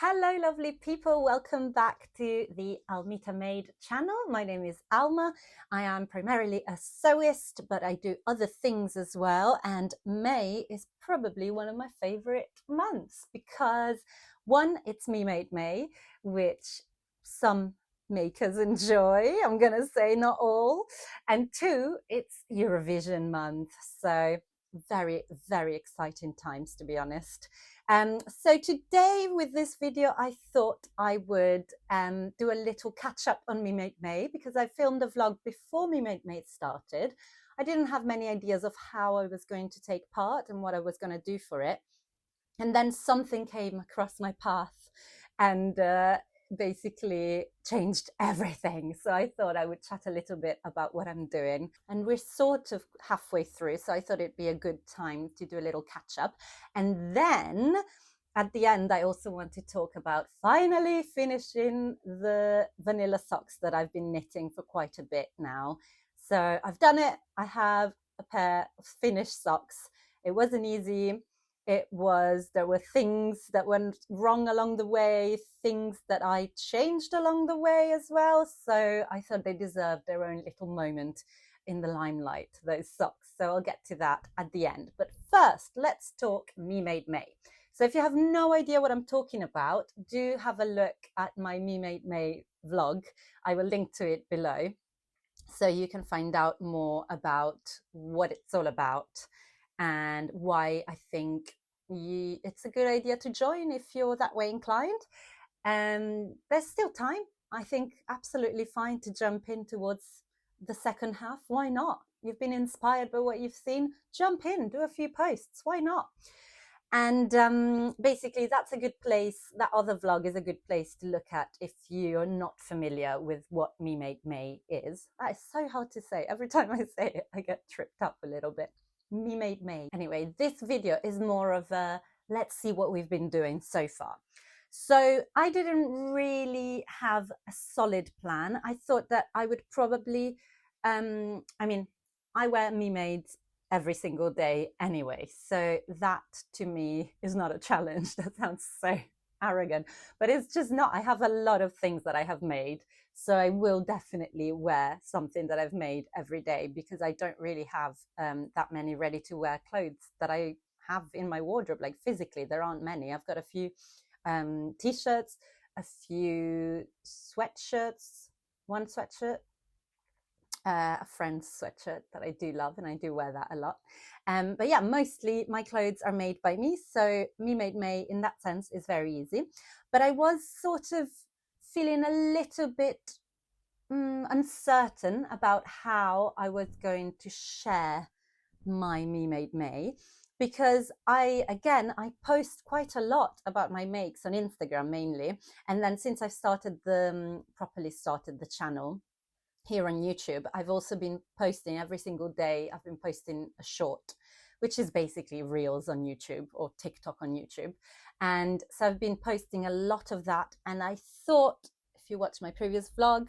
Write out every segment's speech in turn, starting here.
Hello, lovely people. Welcome back to the Almita Made channel. My name is Alma. I am primarily a sewist, but I do other things as well. And May is probably one of my favorite months because one, it's Me Made May, which some makers enjoy. I'm going to say not all. And two, it's Eurovision month. So very, very exciting times, to be honest. So today with this video, I thought I would do a little catch up on Me Made May because I filmed a vlog before Me Made May started. I didn't have many ideas of how I was going to take part and what I was going to do for it. And then something came across my path and basically changed everything. So I thought I would chat a little bit about what I'm doing. And we're sort of halfway through, so I thought it'd be a good time to do a little catch up. And then at the end, I also want to talk about finally finishing the vanilla socks that I've been knitting for quite a bit now. So I've done it. I have a pair of finished socks. It wasn't easy. There were things that went wrong along the way, things that I changed along the way as well. So I thought they deserved their own little moment in the limelight, those socks. So I'll get to that at the end. But first, let's talk Me Made May. So if you have no idea what I'm talking about, do have a look at my Me Made May vlog. I will link to it below so you can find out more about what it's all about and why I think it's a good idea to join if you're that way inclined. And there's still time. I think absolutely fine to jump in towards the second half. Why not? You've been inspired by what you've seen. Jump in, do a few posts. Why not? And basically, that's a good place. That other vlog is a good place to look at if you're not familiar with what Me Made May is. That is so hard to say. Every time I say it, I get tripped up a little bit. Me Made May. Anyway, this video is more of a let's see what we've been doing so far. So I didn't really have a solid plan. I thought that I would probably, I wear Me Mades every single day anyway. So that to me is not a challenge. That sounds so arrogant, but it's just not. I have a lot of things that I have made. So I will definitely wear something that I've made every day because I don't really have that many ready to wear clothes that I have in my wardrobe. Like physically, there aren't many. I've got a few t-shirts, a few sweatshirts, one sweatshirt, a friend's sweatshirt that I do love, and I do wear that a lot. But yeah, mostly my clothes are made by me. So Me Made May in that sense is very easy. But I was sort of feeling a little bit uncertain about how I was going to share my Me Made May because I post quite a lot about my makes on Instagram mainly. And then since I've properly started the channel here on YouTube, I've also been posting every single day. I've been posting a short, which is basically reels on YouTube or TikTok on YouTube. And so I've been posting a lot of that. And I thought, if you watch my previous vlog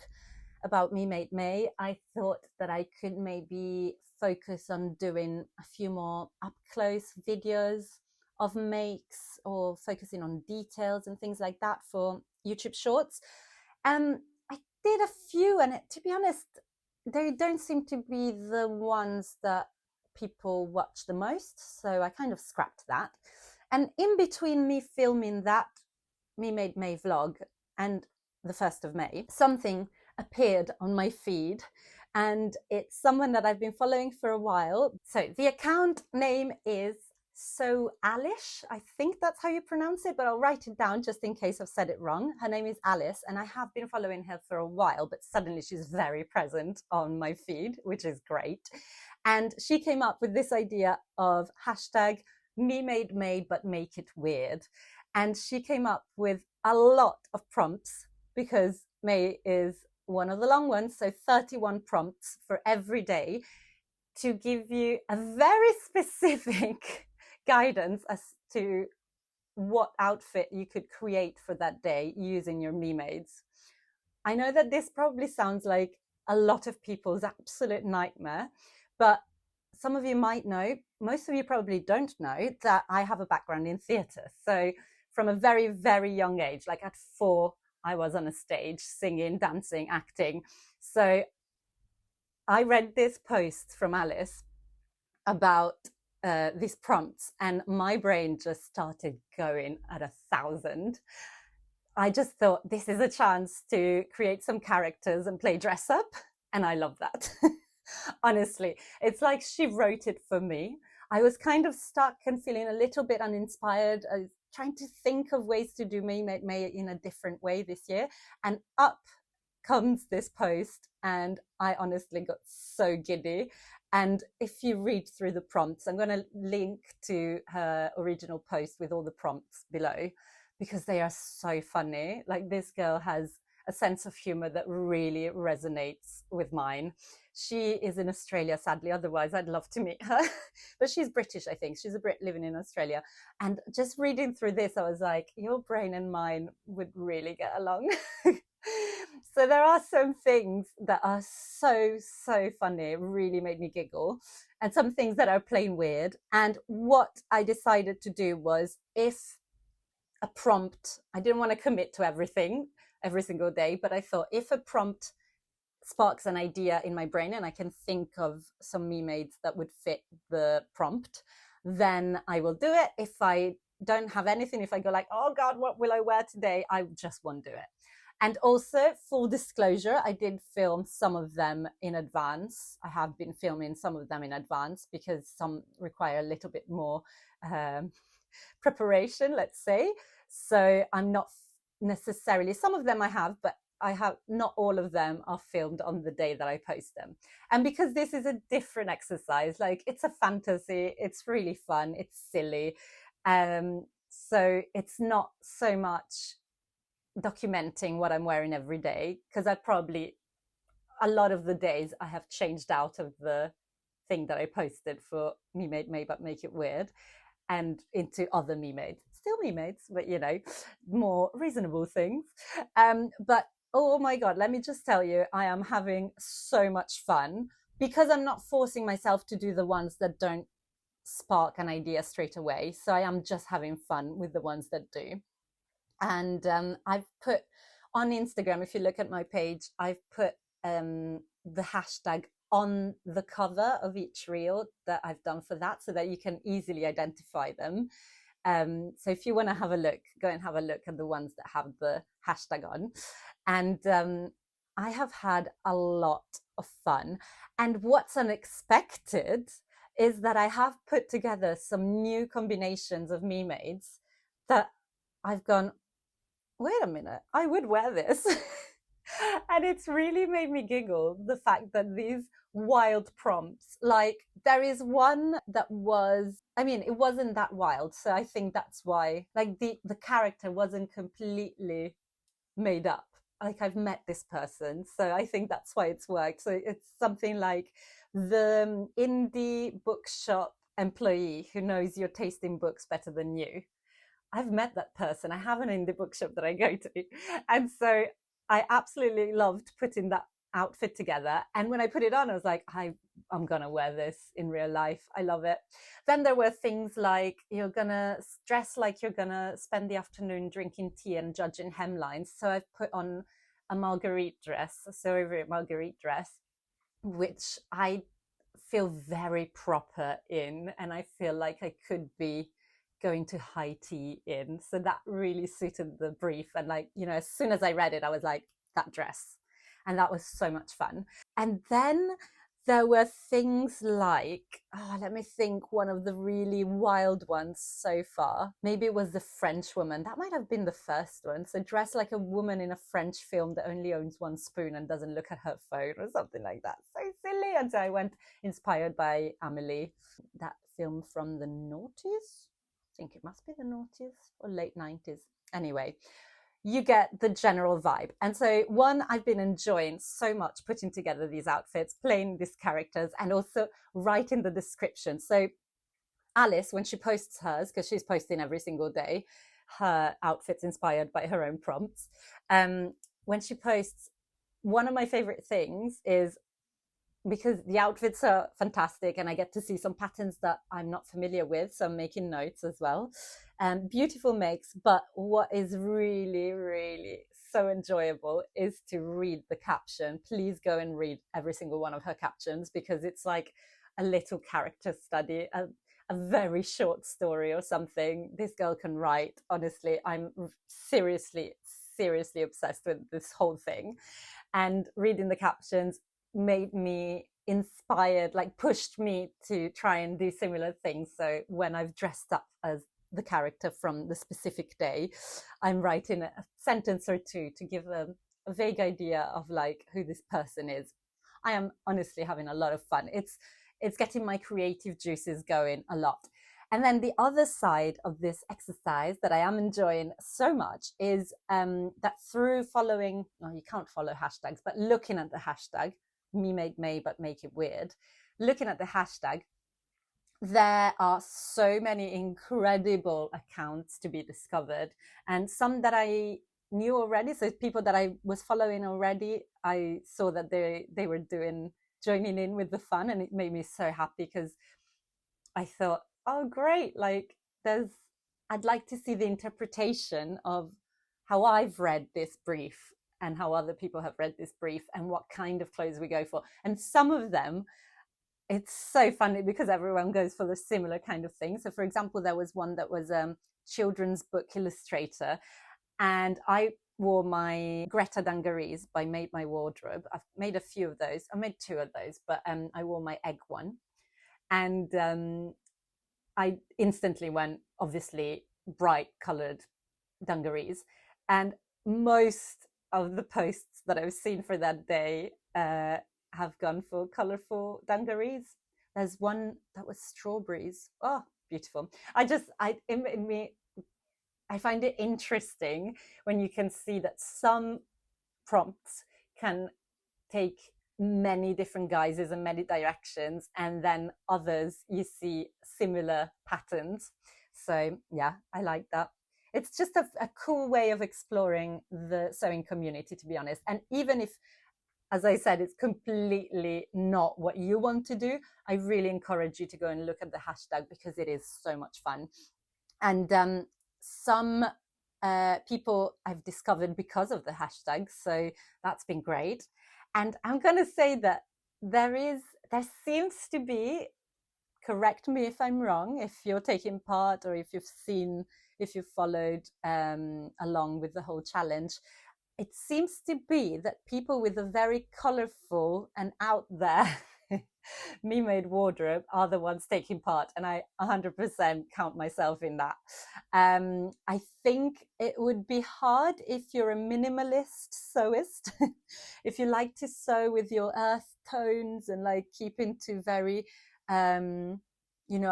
about Me Made May, I thought that I could maybe focus on doing a few more up close videos of makes or focusing on details and things like that for YouTube shorts. I did a few, and to be honest, they don't seem to be the ones that people watch the most. So I kind of scrapped that. And in between me filming that Me Made May vlog and the 1st of May, something appeared on my feed, and it's someone that I've been following for a while. So the account name is So Alish. I think that's how you pronounce it, but I'll write it down just in case I've said it wrong. Her name is Alice, and I have been following her for a while, but suddenly she's very present on my feed, which is great. And she came up with this idea of hashtag Me Made May, but make it weird. And she came up with a lot of prompts because May is one of the long ones. So 31 prompts for every day to give you a very specific guidance as to what outfit you could create for that day using your Me Mades. I know that this probably sounds like a lot of people's absolute nightmare, but some of you might know, most of you probably don't know, that I have a background in theatre. So from a very, very young age. Like at 4, I was on a stage singing, dancing, acting. So I read this post from Alice about these prompts, and my brain just started going at 1,000. I just thought, this is a chance to create some characters and play dress up. And I love that. Honestly, it's like she wrote it for me. I was kind of stuck and feeling a little bit uninspired. I was trying to think of ways to do May in a different way this year. And up comes this post, and I honestly got so giddy. And if you read through the prompts, I'm going to link to her original post with all the prompts below, because they are so funny. Like, this girl has a sense of humor that really resonates with mine. She is in Australia, sadly. Otherwise, I'd love to meet her. But she's British, I think. She's a Brit living in Australia. And just reading through this, I was like, your brain and mine would really get along. So there are some things that are so, so funny. It really made me giggle. And some things that are plain weird. And what I decided to do was, if a prompt, I didn't want to commit to everything every single day, but I thought, if a prompt sparks an idea in my brain and I can think of some maids that would fit the prompt, then I will do it. If I don't have anything, if I go like, oh God, what will I wear today? I just won't do it. And also, full disclosure, I did film some of them in advance. I have been filming some of them in advance because some require a little bit more preparation, let's say. So I'm not necessarily, some of them I have, but I have not all of them are filmed on the day that I post them. And because this is a different exercise, like, it's a fantasy, it's really fun, it's silly. So it's not so much documenting what I'm wearing every day, because I probably, a lot of the days I have changed out of the thing that I posted for Me Made May But Make It Weird and into other me maids, still me maids, but you know, more reasonable things. But oh my God, let me just tell you, I am having so much fun, because I'm not forcing myself to do the ones that don't spark an idea straight away. So I am just having fun with the ones that do. And I've put on Instagram, if you look at my page, I've put the hashtag on the cover of each reel that I've done for that, so that you can easily identify them. So if you want to have a look, go and have a look at the ones that have the hashtag on. And I have had a lot of fun. And what's unexpected is that I have put together some new combinations of me maids that I've gone, wait a minute, I would wear this. And it's really made me giggle, the fact that these wild prompts, like, there is one that was, I mean, it wasn't that wild. So I think that's why, like, the character wasn't completely made up. Like, I've met this person, so I think that's why it's worked. So it's something like the indie bookshop employee who knows your taste in books better than you. I've met that person. I have an indie bookshop that I go to. And so I absolutely loved putting that outfit together. And when I put it on, I was like, I'm going to wear this in real life. I love it. Then there were things like, you're going to dress like you're going to spend the afternoon drinking tea and judging hemlines. So I've put on a Marguerite dress, a Soviet Marguerite dress, which I feel very proper in. And I feel like I could be going to high tea in. So that really suited the brief. And, like, you know, as soon as I read it, I was like, that dress. And that was so much fun. And then there were things like, let me think, one of the really wild ones so far, maybe it was the French woman. That might have been the first one. So dress like a woman in a French film that only owns one spoon and doesn't look at her phone, or something like that. So silly. And so I went inspired by Amelie, that film from the noughties. I think it must be the noughties or late 90s. Anyway, you get the general vibe. And so, one, I've been enjoying so much putting together these outfits, playing these characters, and also writing the description. So Alice, when she posts hers, because she's posting every single day, her outfits inspired by her own prompts. When she posts, one of my favorite things is because the outfits are fantastic and I get to see some patterns that I'm not familiar with. So I'm making notes as well. Beautiful makes, but what is really, really so enjoyable is to read the caption. Please go and read every single one of her captions because it's like a little character study, a very short story or something this girl can write. Honestly, I'm seriously, seriously obsessed with this whole thing. And reading the captions made me inspired, like pushed me to try and do similar things. So when I've dressed up as the character from the specific day, I'm writing a sentence or two to give a vague idea of like who this person is. I am honestly having a lot of fun. It's getting my creative juices going a lot. And then the other side of this exercise that I am enjoying so much is that through following, well, you can't follow hashtags, but looking at the hashtag, memademay, but make it weird, looking at the hashtag, there are so many incredible accounts to be discovered, and some that I knew already. So people that I was following already, I saw that they were joining in with the fun, and it made me so happy because I thought, oh great, like I'd like to see the interpretation of how I've read this brief and how other people have read this brief and what kind of clothes we go for. And some of them, it's so funny because everyone goes for the similar kind of thing. So for example, there was one that was children's book illustrator, and I wore my Greta dungarees by Made My Wardrobe. I've made a few of those. I made two of those, but I wore my egg one. And I instantly went, obviously, bright colored dungarees. And most of the posts that I've seen for that day have gone for colorful dungarees. There's one that was strawberries. Oh, beautiful. I find it interesting when you can see that some prompts can take many different guises and many directions, and then others you see similar patterns. So yeah, I like that. It's just a cool way of exploring the sewing community, to be honest. And even if, as I said, it's completely not what you want to do, I really encourage you to go and look at the hashtag because it is so much fun. And some people I've discovered because of the hashtag, so that's been great. And I'm going to say that there seems to be, correct me if I'm wrong, if you're taking part or if you've followed along with the whole challenge, it seems to be that people with a very colorful and out there me-made wardrobe are the ones taking part, and I 100% count myself in that. I think it would be hard if you're a minimalist sewist, if you like to sew with your earth tones and like keep into very a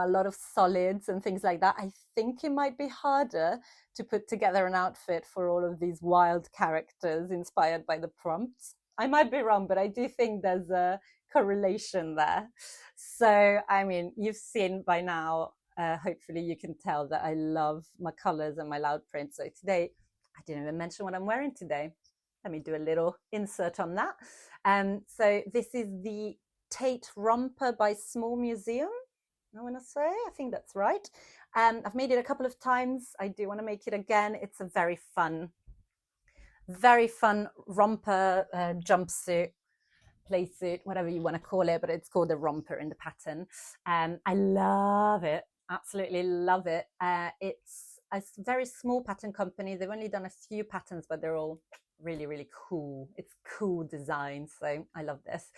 lot of solids and things like that. I think it might be harder to put together an outfit for all of these wild characters inspired by the prompts. I might be wrong, but I do think there's a correlation there. So, I mean, you've seen by now, hopefully you can tell that I love my colors and my loud print. So today, I didn't even mention what I'm wearing today. Let me do a little insert on that. So this is the Tate romper by Small Museum. I want to say, I think that's right. I've made it a couple of times. I do want to make it again. It's a very fun romper, jumpsuit, play suit, whatever you want to call it, but it's called a romper in the pattern. I love it, absolutely love it. It's a very small pattern company. They've only done a few patterns, but they're all really, really cool. It's cool design, so I love this.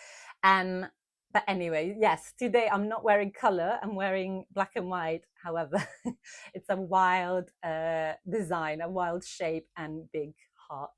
But anyway, yes, today I'm not wearing color, I'm wearing black and white. However, it's a wild design, a wild shape and big hearts.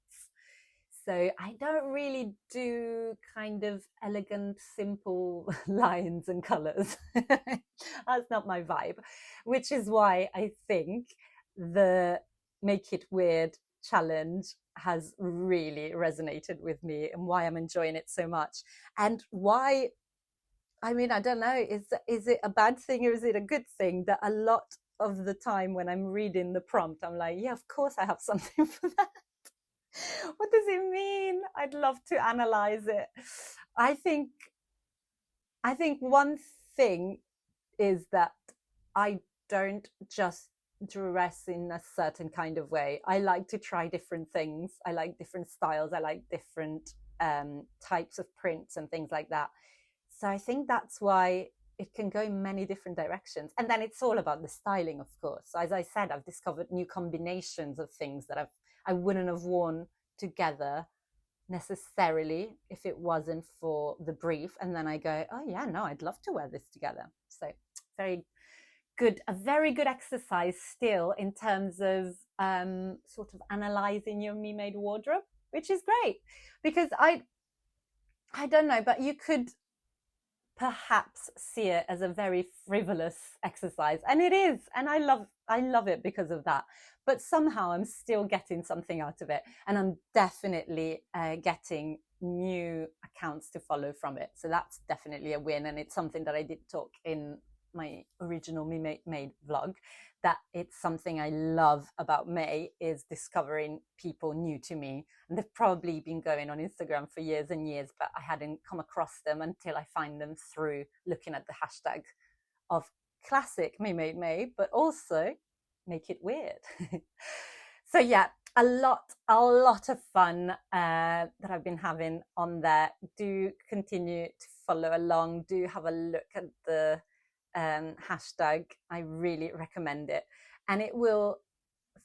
So I don't really do kind of elegant, simple lines and colors. That's not my vibe, which is why I think the Make It Weird challenge has really resonated with me and why I'm enjoying it so much. And why, I mean, I don't know, is it a bad thing or is it a good thing that a lot of the time when I'm reading the prompt, I'm like, yeah, of course I have something for that. What does it mean? I'd love to analyze it. I think I think one thing is that I don't just dress in a certain kind of way. I like to try different things. I like different styles. I like different types of prints and things like that. So I think that's why it can go in many different directions. And then it's all about the styling, of course. So as I said, I've discovered new combinations of things that I wouldn't have worn together necessarily if it wasn't for the brief. And then I go, oh yeah, no, I'd love to wear this together. So very good, a very good exercise still in terms of sort of analyzing your Me Made wardrobe, which is great because I don't know, but you could perhaps see it as a very frivolous exercise, and it is, and I love it because of that. But somehow I'm still getting something out of it, and I'm definitely getting new accounts to follow from it. So that's definitely a win, and it's something that I did talk in my original Me Made vlog, that it's something I love about May is discovering people new to me. And they've probably been going on Instagram for years and years, but I hadn't come across them until I find them through looking at the hashtag of classic Me Made May, but also make it weird. So yeah, a lot of fun that I've been having on there. Do continue to follow along. Do have a look at the hashtag. I really recommend it, and it will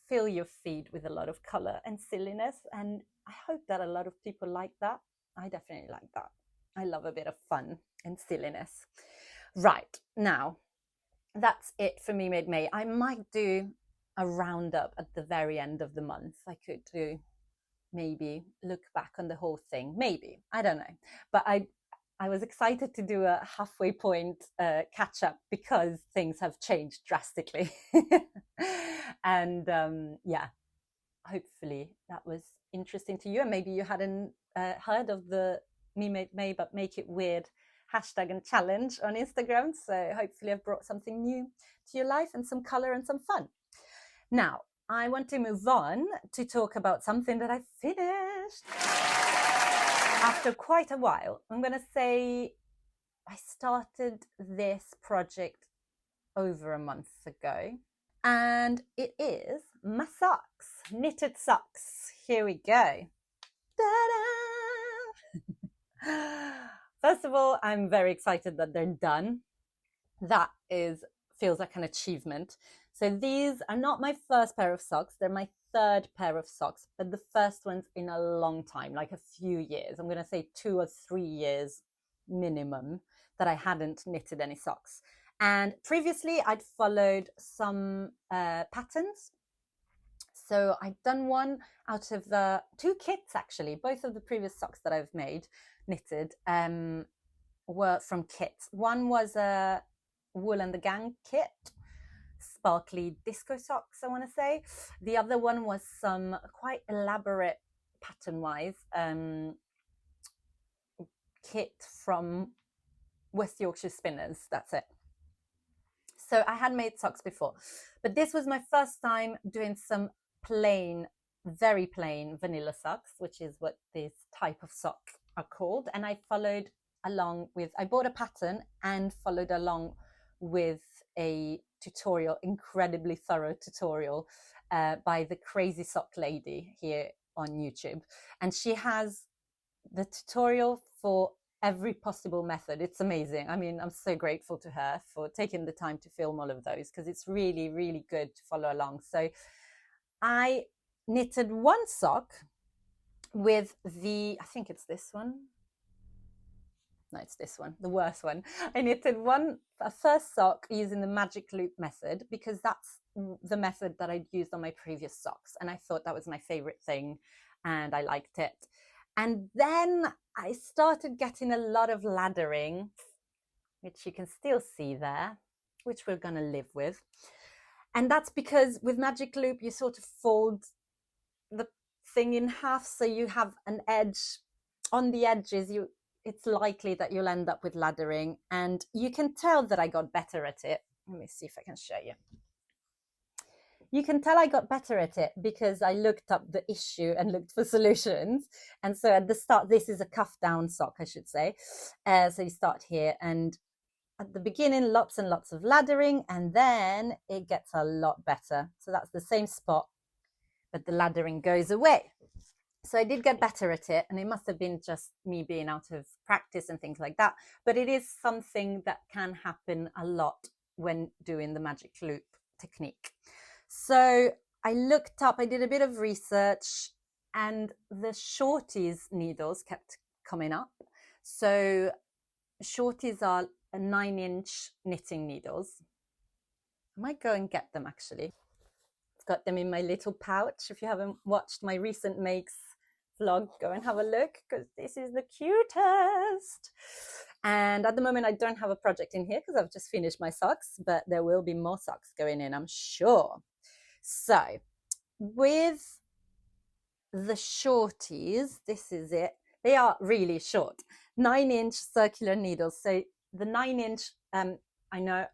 fill your feed with a lot of color and silliness, and I hope that a lot of people like that. I definitely like that. I love a bit of fun and silliness. Right, now that's it for Me Made May. I might do a roundup at the very end of the month. I could do maybe look back on the whole thing, maybe, I don't know, but I was excited to do a halfway point catch up because things have changed drastically. And yeah, hopefully that was interesting to you. And maybe you hadn't heard of the Me Made May But Make It Weird hashtag and challenge on Instagram. So hopefully I've brought something new to your life and some color and some fun. Now, I want to move on to talk about something that I finished after quite a while. I'm going to say I started this project over a month ago, and it is my socks, knitted socks. Here we go. Ta-da! First of all, I'm very excited that they're done. That feels like an achievement. So these are not my first pair of socks. They're my third pair of socks, but the first ones in a long time, like a few years. I'm going to say 2 or 3 years minimum that I hadn't knitted any socks. And previously I'd followed some patterns. So I'd done one out of the 2 kits, actually. Both of the previous socks that I've made, knitted, were from kits. One was a Wool and the Gang kit, sparkly disco socks, I want to say. The other one was some quite elaborate pattern-wise kit from West Yorkshire Spinners. That's it. So I had made socks before, but this was my first time doing some plain, very plain vanilla socks, which is what this type of sock are called. And I followed along with, I bought a pattern and followed along with a tutorial, incredibly thorough tutorial by the Crazy Sock Lady here on YouTube. And she has the tutorial for every possible method. It's amazing. I mean, I'm so grateful to her for taking the time to film all of those, because it's really, really good to follow along. So I knitted one sock with I think it's this one. No, it's this one, the worst one. I knitted a first sock using the magic loop method, because that's the method that I'd used on my previous socks. And I thought that was my favorite thing and I liked it. And then I started getting a lot of laddering, which you can still see there, which we're going to live with. And that's because with magic loop, you sort of fold the thing in half. So you have an edge on the edges. It's likely that you'll end up with laddering, and you can tell that I got better at it. Let me see if I can show you. you can tell I got better at it because I looked up the issue and looked for solutions. And so at the start, this is a cuff down sock, I should say. So you start here, and at the beginning, lots and lots of laddering, and then it gets a lot better. So that's the same spot, but the laddering goes away. So I did get better at it, and it must have been just me being out of practice and things like that. But it is something that can happen a lot when doing the magic loop technique. So I looked up, I did a bit of research, and the shorties needles kept coming up. So shorties are 9-inch knitting needles. I might go and get them actually. I've got them in my little pouch. If you haven't watched my recent makes vlog, go and have a look because this is the cutest. And at the moment I don't have a project in here because I've just finished my socks, but there will be more socks going in, I'm sure. So with the shorties, this is it. They are really short, 9-inch circular needles. So the 9-inch, I know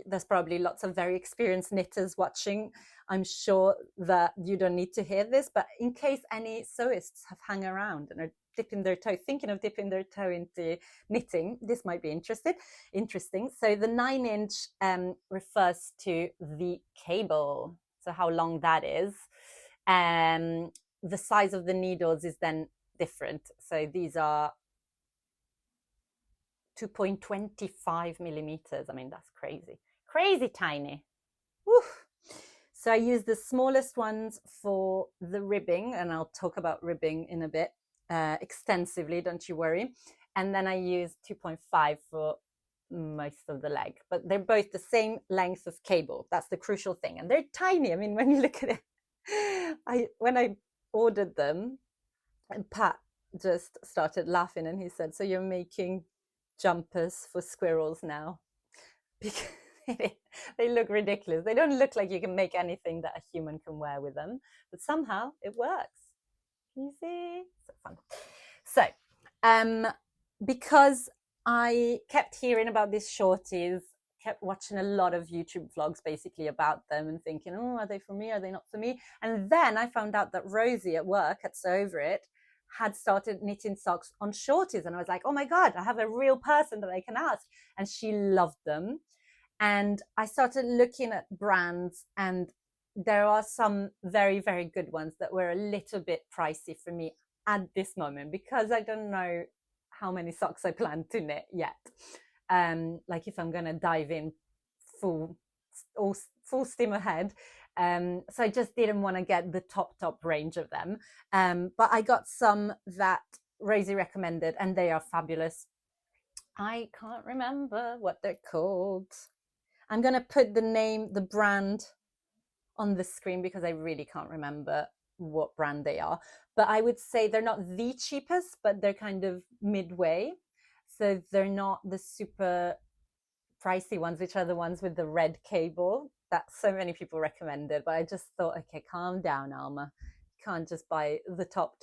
there's probably lots of very experienced knitters watching. I'm sure that you don't need to hear this, but in case any sewists have hung around and are dipping their toe, thinking of dipping their toe into knitting, this might be interesting. So the 9-inch refers to the cable, so how long that is. The size of the needles is then different. So these are 2.25 millimeters. I mean, that's crazy tiny. Woo. So I use the smallest ones for the ribbing, and I'll talk about ribbing in a bit extensively, don't you worry. And then I use 2.5 for most of the leg, but they're both the same length of cable. That's the crucial thing. And they're tiny. I mean, when you look at it, when I ordered them, and Pat just started laughing and he said, so you're making jumpers for squirrels now? Because they look ridiculous. They don't look like you can make anything that a human can wear with them, but somehow it works. Can you see? So fun. So because I kept hearing about these shorties, kept watching a lot of YouTube vlogs basically about them and thinking, oh, are they for me? Are they not for me? And then I found out that Rosie at work at So Over It had started knitting socks on shorties. And I was like, oh my God, I have a real person that I can ask. And she loved them. And I started looking at brands, and there are some very, very good ones that were a little bit pricey for me at this moment because I don't know how many socks I plan to knit yet. Like if I'm going to dive in full steam ahead. So I just didn't want to get the top range of them. But I got some that Rosie recommended, and they are fabulous. I can't remember what they're called. I'm going to put the brand on the screen because I really can't remember what brand they are. But I would say they're not the cheapest, but they're kind of midway. So they're not the super pricey ones, which are the ones with the red cable that so many people recommended. But I just thought, okay, calm down, Alma. You can't just buy the top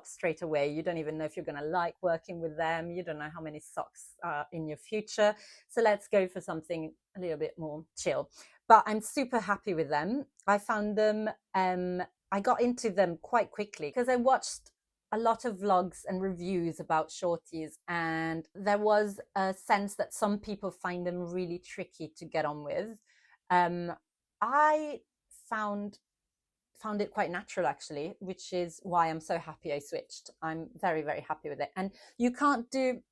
straight away. You don't even know if you're going to like working with them. You don't know how many socks are in your future. So let's go for something a little bit more chill. But I'm super happy with them. I found them, I got into them quite quickly because I watched a lot of vlogs and reviews about shorties, and there was a sense that some people find them really tricky to get on with. I found it quite natural actually, which is why I'm so happy I switched. I'm very, very happy with it. And you can't do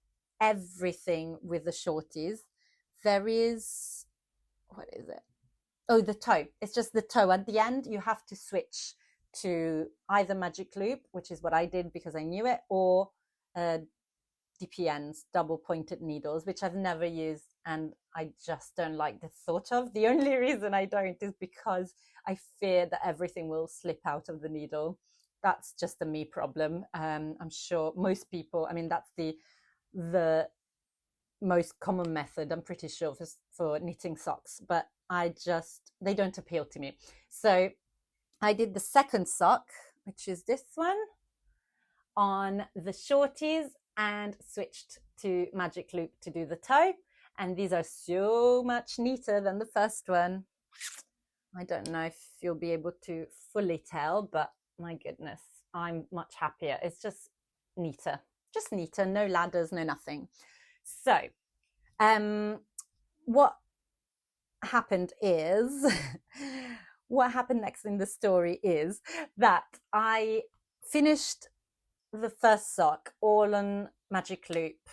everything with the shorties. There is, what is it? Oh, the toe. It's just the toe. At the end, you have to switch to either magic loop, which is what I did because I knew it, or DPNs, double pointed needles, which I've never used and I just don't like the thought of. The only reason I don't is because I fear that everything will slip out of the needle. That's just a me problem. I'm sure most people, I mean, that's the most common method, I'm pretty sure, for knitting socks, but they don't appeal to me. So I did the second sock, which is this one, on the shorties and switched to magic loop to do the toe. And these are so much neater than the first one. I don't know if you'll be able to fully tell, but my goodness, I'm much happier. It's just neater, no ladders, no nothing. So, what happened is, what happened next in the story is that I finished the first sock all on Magic Loop.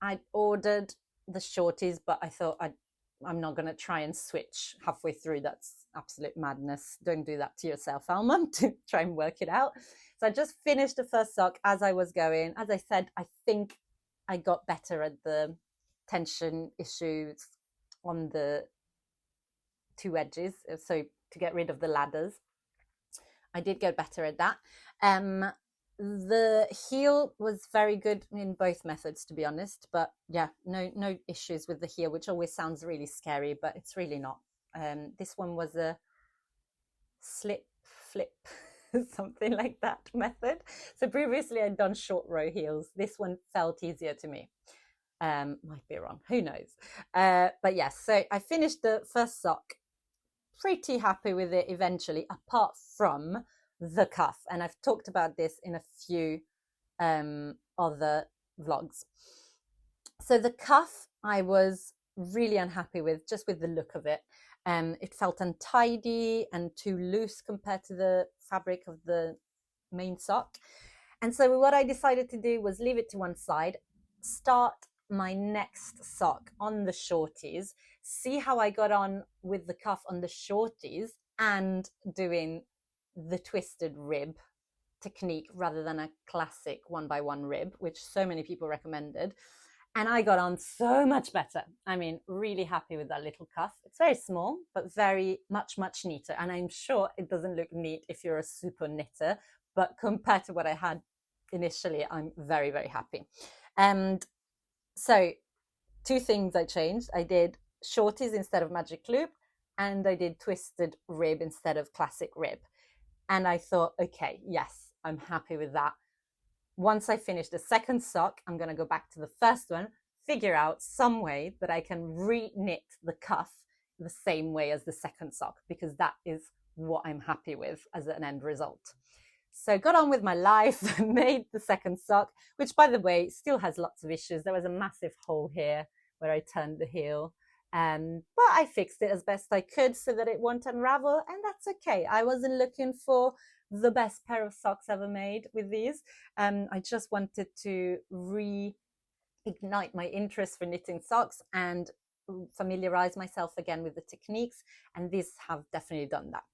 I ordered the shorties, but I thought I'm not going to try and switch halfway through. That's absolute madness. Don't do that to yourself, Alma, to try and work it out. So I just finished the first sock as I was going. As I said, I think I got better at the tension issues on the two edges. So to get rid of the ladders, I did get better at that. The heel was very good in both methods, to be honest, but yeah, no issues with the heel, which always sounds really scary, but it's really not. This one was a slip flip something like that method. So previously I'd done short row heels. This one felt easier to me. Might be wrong, who knows. But yes, so I finished the first sock, pretty happy with it eventually, apart from the cuff, and I've talked about this in a few other vlogs. So the cuff I was really unhappy with, just with the look of it. It felt untidy and too loose compared to the fabric of the main sock. And so what I decided to do was leave it to one side, start my next sock on the shorties, see how I got on with the cuff on the shorties, and doing the twisted rib technique rather than a classic 1x1 rib, which so many people recommended. And I got on so much better. I mean, really happy with that little cuff. It's very small, but very much neater. And I'm sure it doesn't look neat if you're a super knitter, but compared to what I had initially, I'm very, very happy. And so two things I changed. I did shorties instead of Magic Loop, and I did twisted rib instead of classic rib. And I thought, okay, yes, I'm happy with that. Once I finish the second sock, I'm going to go back to the first one, figure out some way that I can re-knit the cuff the same way as the second sock, because that is what I'm happy with as an end result. So got on with my life, made the second sock, which, by the way, still has lots of issues. There was a massive hole here where I turned the heel. But I fixed it as best I could so that it won't unravel, and that's okay. I wasn't looking for the best pair of socks ever made with these. I just wanted to reignite my interest for knitting socks and familiarize myself again with the techniques, and these have definitely done that.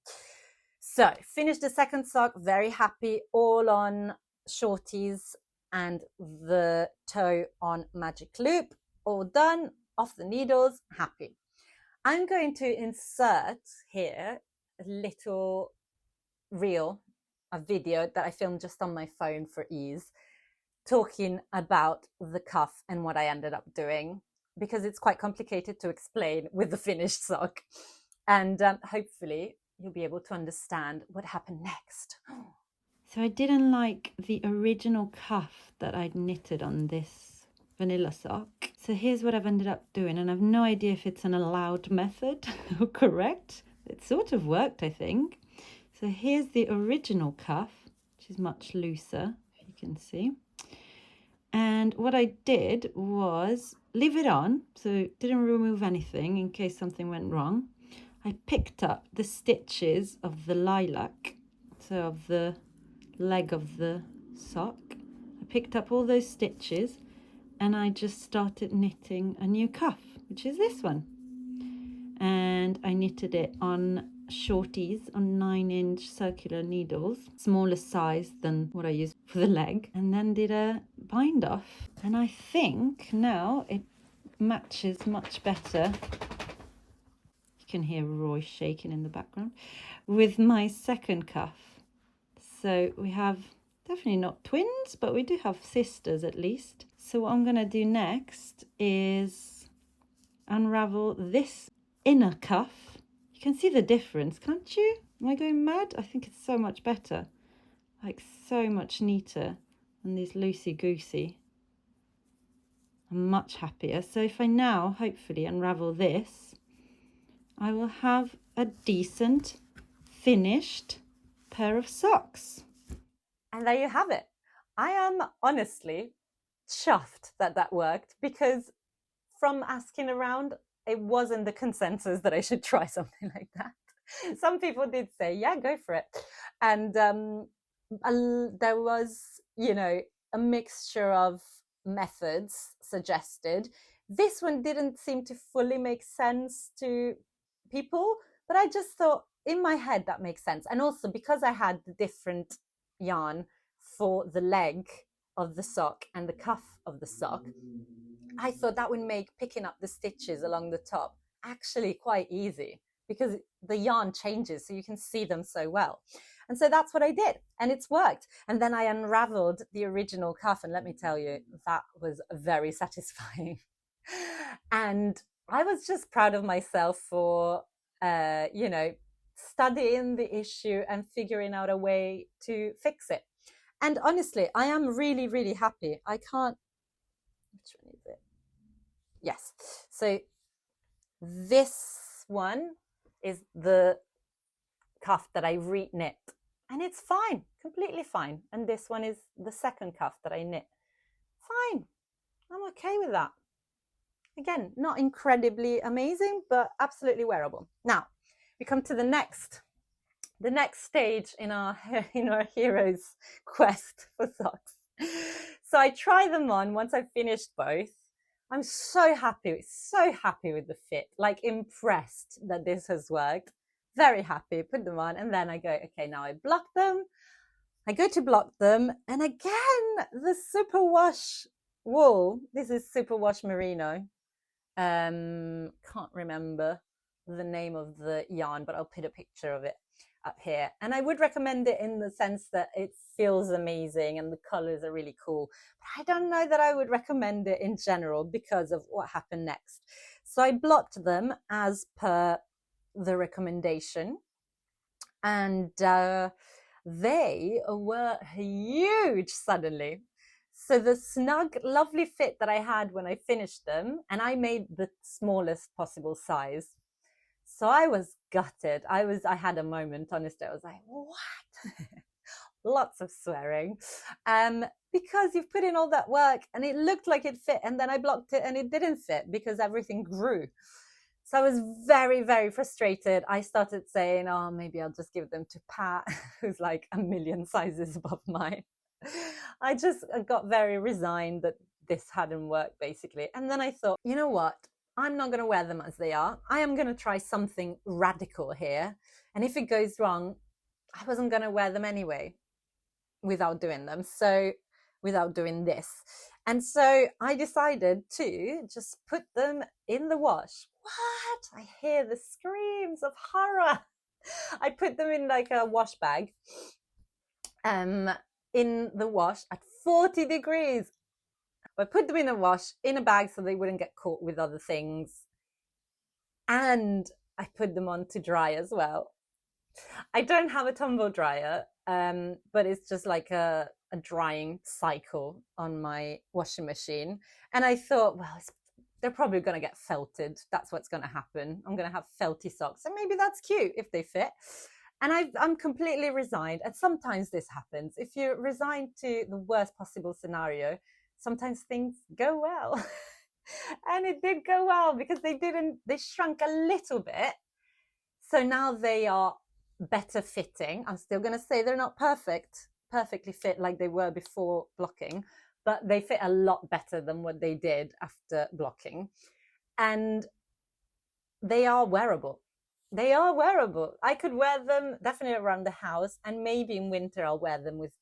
So finished the second sock, very happy, all on shorties and the toe on Magic Loop, all done. Off the needles, happy. I'm going to insert here a little reel, a video that I filmed just on my phone for ease, talking about the cuff and what I ended up doing, because it's quite complicated to explain with the finished sock. And hopefully you'll be able to understand what happened next. So I didn't like the original cuff that I'd knitted on this vanilla sock. So here's what I've ended up doing, and I've no idea if it's an allowed method or correct. It sort of worked, I think. So here's the original cuff, which is much looser, if you can see. And what I did was leave it on, so didn't remove anything in case something went wrong. I picked up the stitches of the lilac, so of the leg of the sock. I picked up all those stitches and I just started knitting a new cuff, which is this one. And I knitted it on shorties, on 9-inch circular needles, smaller size than what I use for the leg, and then did a bind off. And I think now it matches much better. You can hear Roy shaking in the background with my second cuff. So we have definitely not twins, but we do have sisters at least. So what I'm going to do next is unravel this inner cuff. You can see the difference, can't you? Am I going mad? I think it's so much better, like so much neater than these loosey-goosey. I'm much happier. So if I now hopefully unravel this, I will have a decent, finished pair of socks. And there you have it. I am honestly chuffed that that worked, because from asking around, it wasn't the consensus that I should try something like that. Some people did say, yeah, go for it. And there was, you know, a mixture of methods suggested. This one didn't seem to fully make sense to people, but I just thought in my head that makes sense. And also because I had the different yarn for the leg of the sock and the cuff of the sock, I thought that would make picking up the stitches along the top actually quite easy, because the yarn changes so you can see them so well. And so that's what I did, and it's worked. And then I unraveled the original cuff, and let me tell you, that was very satisfying. And I was just proud of myself for, you know, studying the issue and figuring out a way to fix it. And honestly, I am really, really happy. I can't, which one is it? Yes. So this one is the cuff that I re-knit, and it's fine, completely fine. And this one is the second cuff that I knit. Fine. I'm okay with that. Again, not incredibly amazing, but absolutely wearable. Now, we come to the next stage in our hero's quest for socks. So I try them on once I've finished both. I'm so happy with the fit, like impressed that this has worked. Very happy, put them on, and then I go, okay, now I block them. I go to block them, and again, the superwash wool, this is superwash merino. Can't remember the name of the yarn, but I'll put a picture of it up here. And I would recommend it in the sense that it feels amazing and the colors are really cool. But I don't know that I would recommend it in general because of what happened next. So I blocked them as per the recommendation, and they were huge suddenly. So the snug, lovely fit that I had when I finished them, and I made the smallest possible size. So I was gutted. I had a moment, honestly. I was like, what? Lots of swearing. Because you've put in all that work and it looked like it fit, and then I blocked it and it didn't fit because everything grew. So I was very, very frustrated. I started saying, oh, maybe I'll just give them to Pat, who's like a million sizes above mine. I just got very resigned that this hadn't worked, basically. And then I thought, you know what? I'm not going to wear them as they are. I am going to try something radical here. And if it goes wrong, I wasn't going to wear them anyway without doing them. So without doing this. And so I decided to just put them in the wash. What? I hear the screams of horror. I put them in like a wash bag in the wash at 40 degrees. I put them in a wash in a bag so they wouldn't get caught with other things. And I put them on to dry as well. I don't have a tumble dryer, but it's just like a drying cycle on my washing machine. And I thought, well, they're probably going to get felted. That's what's going to happen. I'm going to have felty socks. And maybe that's cute if they fit. And I'm completely resigned. And sometimes this happens. If you're resigned to the worst possible scenario, sometimes things go well. And it did go well because they shrunk a little bit. So now they are better fitting. I'm still going to say they're not perfectly fit like they were before blocking, but they fit a lot better than what they did after blocking. And they are wearable. I could wear them definitely around the house, and maybe in winter I'll wear them with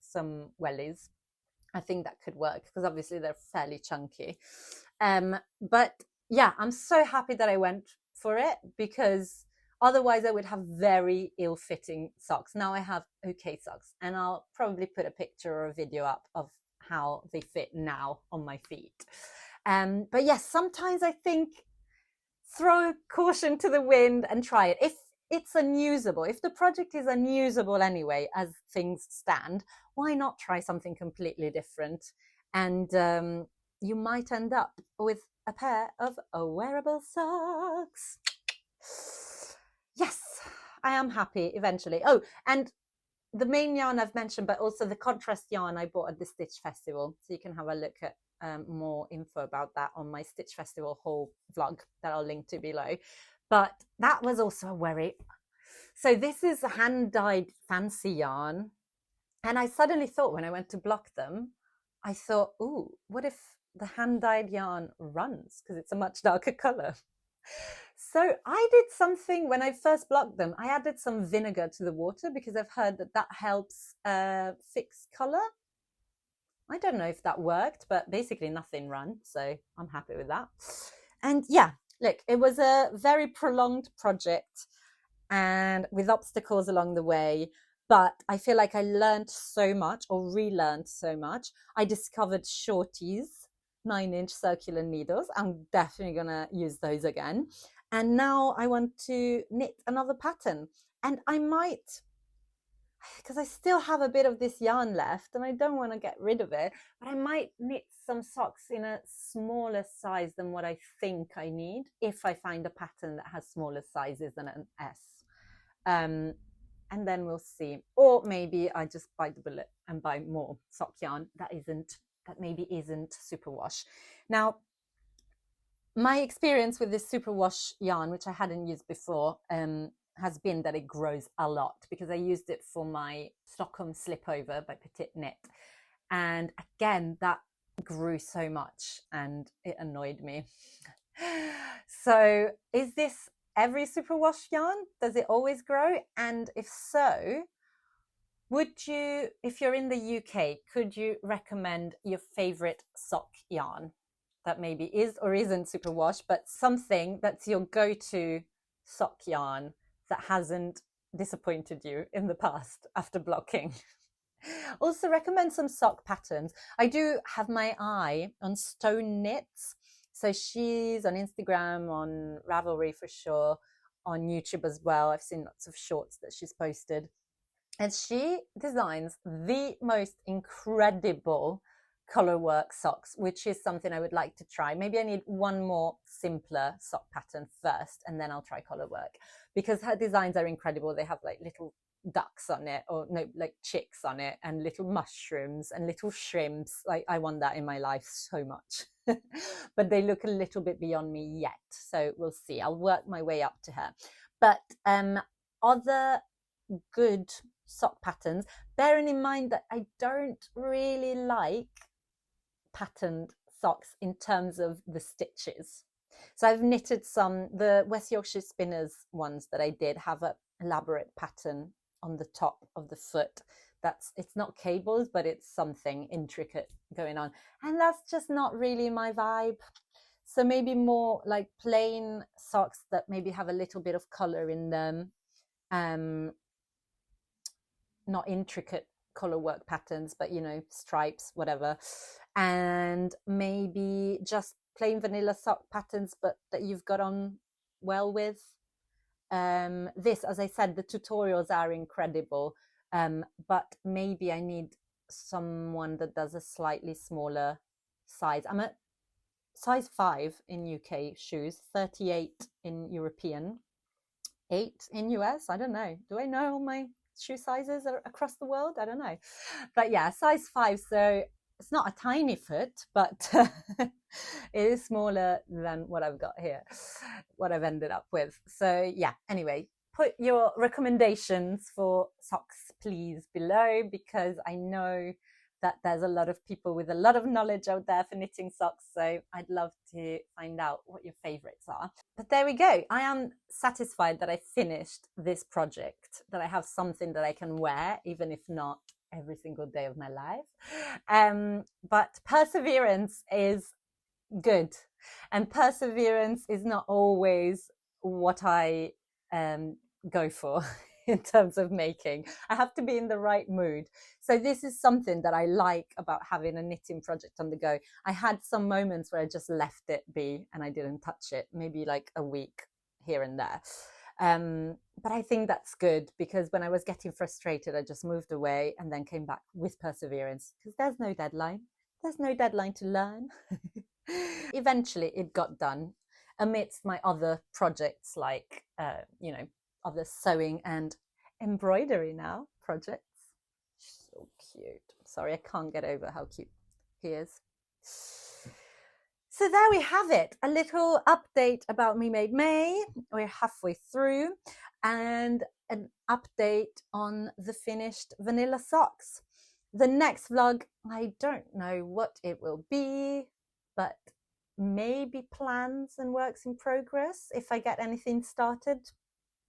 some wellies. I think that could work because obviously they're fairly chunky. But yeah, I'm so happy that I went for it, because otherwise I would have very ill-fitting socks. Now I have okay socks, and I'll probably put a picture or a video up of how they fit now on my feet. But yes, sometimes I think throw caution to the wind and try it. If it's unusable, if the project is unusable anyway as things stand, why not try something completely different? And you might end up with a pair of wearable socks. yes, I am happy eventually. Oh, and the main yarn I've mentioned, but also the contrast yarn I bought at the Stitch Festival. So you can have a look at more info about that on my Stitch Festival haul vlog that I'll link to below. But that was also a worry. So this is a hand-dyed fancy yarn. And I suddenly thought when I went to block them, I thought, ooh, what if the hand-dyed yarn runs? Because it's a much darker color. So I did something when I first blocked them. I added some vinegar to the water because I've heard that that helps fix color. I don't know if that worked, but basically nothing ran. So I'm happy with that. And yeah, look, it was a very prolonged project and with obstacles along the way. But I feel like I learned so much or relearned so much. I discovered shorties, 9-inch circular needles. I'm definitely going to use those again. And now I want to knit another pattern. And I might, because I still have a bit of this yarn left and I don't want to get rid of it, but I might knit some socks in a smaller size than what I think I need if I find a pattern that has smaller sizes than an S. And then we'll see. Or maybe I just bite the bullet and buy more sock yarn that maybe isn't superwash. Now, my experience with this superwash yarn, which I hadn't used before, has been that it grows a lot because I used it for my Stockholm slipover by Petit Knit. And again, that grew so much and it annoyed me. So is this every superwash yarn? Does it always grow? And if so, would you, if you're in the UK, could you recommend your favorite sock yarn that maybe is or isn't superwash, but something that's your go-to sock yarn that hasn't disappointed you in the past after blocking? Also recommend some sock patterns. I do have my eye on Stone Knits. So she's on Instagram, on Ravelry for sure, on YouTube as well. I've seen lots of shorts that she's posted. And she designs the most incredible colorwork socks, which is something I would like to try. Maybe I need one more simpler sock pattern first, and then I'll try colorwork, because her designs are incredible. They have like little ducks on it, or no, like chicks on it, and little mushrooms and little shrimps. Like, I want that in my life so much. But they look a little bit beyond me yet, so we'll see. I'll work my way up to her. But other good sock patterns, bearing in mind that I don't really like patterned socks in terms of the stitches. So I've knitted some, the West Yorkshire Spinners ones that I did have an elaborate pattern on the top of the foot. It's not cables, but it's something intricate going on. And that's just not really my vibe. So maybe more like plain socks that maybe have a little bit of color in them. Not intricate color work patterns, but stripes, whatever. And maybe just plain vanilla sock patterns, but that you've got on well with. This, as I said, the tutorials are incredible, but maybe I need someone that does a slightly smaller size. I'm at size 5 in UK shoes, 38 in European, 8 in US. I don't know. Do I know all my shoe sizes across the world? I don't know. But yeah, size 5. So it's not a tiny foot, but it is smaller than what I've got here, what I've ended up with. So yeah, anyway, put your recommendations for socks, please, below, because I know that there's a lot of people with a lot of knowledge out there for knitting socks. So I'd love to find out what your favorites are. But there we go. I am satisfied that I finished this project, that I have something that I can wear, even if not every single day of my life. But perseverance is good. And perseverance is not always what I go for in terms of making. I have to be in the right mood. So this is something that I like about having a knitting project on the go. I had some moments where I just left it be and I didn't touch it, maybe like a week here and there. But I think that's good, because when I was getting frustrated, I just moved away and then came back with perseverance, because there's no deadline. There's no deadline to learn. Eventually it got done amidst my other projects, like, of the sewing and embroidery now projects. So cute. Sorry, I can't get over how cute he is. So there we have it, a little update about Me Made May. We're halfway through, and an update on the finished vanilla socks. The next vlog, I don't know what it will be, but maybe plans and works in progress. If I get anything started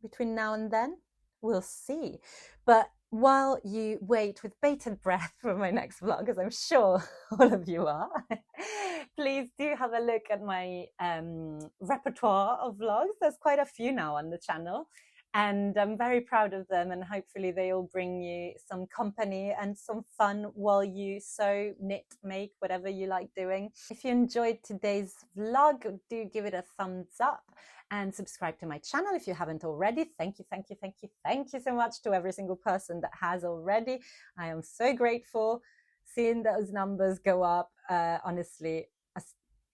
between now and then, we'll see. But while you wait with bated breath for my next vlog, as I'm sure all of you are, please do have a look at my repertoire of vlogs. There's quite a few now on the channel, and I'm very proud of them, and hopefully they all bring you some company and some fun while you sew, knit, make, whatever you like doing. If you enjoyed today's vlog, do give it a thumbs up and subscribe to my channel if you haven't already. Thank you, thank you, thank you, thank you so much to every single person that has already. I am so grateful. Seeing those numbers go up, honestly,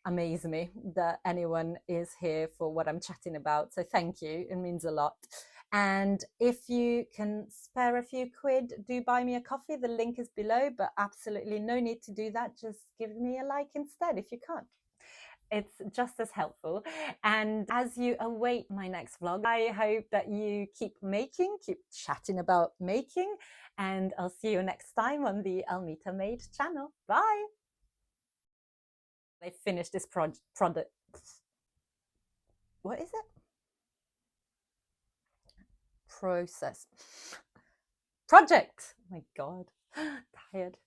amaze me that anyone is here for what I'm chatting about. So thank you, it means a lot. And if you can spare a few quid, do buy me a coffee. The link is below, but absolutely no need to do that. Just give me a like instead if you can't. It's just as helpful. And as you await my next vlog, I hope that you keep making, keep chatting about making, and I'll see you next time on the Almita Made channel. Bye. I finished this product. What is it? Project. Oh my God, tired.